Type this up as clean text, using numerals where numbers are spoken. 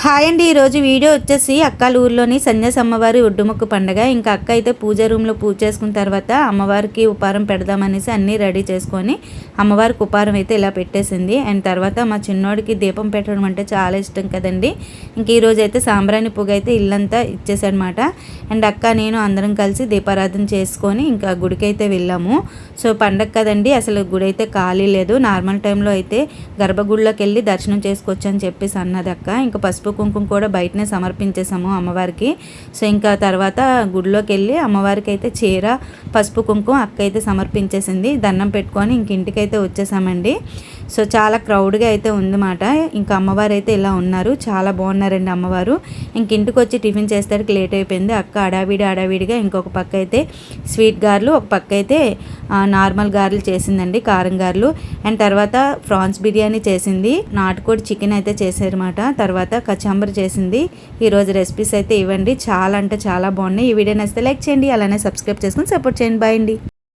Hi అండి. ఈరోజు video వచ్చేసి అక్కల ఊర్లోని సన్యాసి అమ్మవారి ఒడ్డుముక్కు పండుగ. ఇంకా అక్క అయితే పూజ రూమ్లో పూజ చేసుకున్న తర్వాత అమ్మవారికి ఉపారం పెడదామనేసి అన్నీ రెడీ చేసుకొని అమ్మవారికి ఉపారం అయితే ఇలా పెట్టేసింది. అండ్ తర్వాత మా చిన్నోడికి దీపం పెట్టడం అంటే చాలా ఇష్టం కదండి. ఇంక ఈరోజు అయితే సాంబ్రాణి పొగ అయితే ఇల్లంతా ఇచ్చేసాడనమాట. అండ్ అక్క నేను అందరం కలిసి దీపారాధన చేసుకొని ఇంకా గుడికి అయితే వెళ్ళాము. సో పండగ కదండి, అసలు గుడి అయితే ఖాళీ లేదు. నార్మల్ టైంలో అయితే గర్భగుడిలోకి వెళ్ళి దర్శనం చేసుకోవచ్చు అని చెప్పేసి అన్నది అక్క. ఇంకా పసుపు కుంకుమ కూడా బయటనే సమర్పించేసాము అమ్మవారికి. సో ఇంకా తర్వాత గుడిలోకి వెళ్ళి అమ్మవారికి అయితే చీర పసుపు కుంకుమ అక్క అయితే సమర్పించేసింది. దండం పెట్టుకొని ఇంక ఇంటికైతే వచ్చేసామండి. సో చాలా క్రౌడ్గా అయితే ఉందన్నమాట. ఇంకా అమ్మవారు అయితే ఇలా ఉన్నారు, చాలా బాగున్నారండి అమ్మవారు. ఇంక ఇంటికి వచ్చి టిఫిన్ చేసేసరికి లేట్ అయిపోయింది. అక్క అడావిడిగా ఇంకొక పక్క అయితే స్వీట్ గారెలు, ఒక పక్క అయితే నార్మల్ గారెలు చేసిందండి, కారం గారెలు. అండ్ తర్వాత ప్రాన్స్ బిర్యానీ చేసింది, నాటుకోడి చికెన్ అయితే చేశారన్నమాట. తర్వాత కచాంబర్ చేసింది. ఈరోజు రెసిపీస్ అయితే ఇవ్వండి, చాలా అంటే చాలా బాగున్నాయి. ఈ వీడియో నచ్చితే లైక్ చేయండి, అలానే సబ్స్క్రైబ్ చేసుకొని సపోర్ట్ చేయండి. బాయ్ అండి.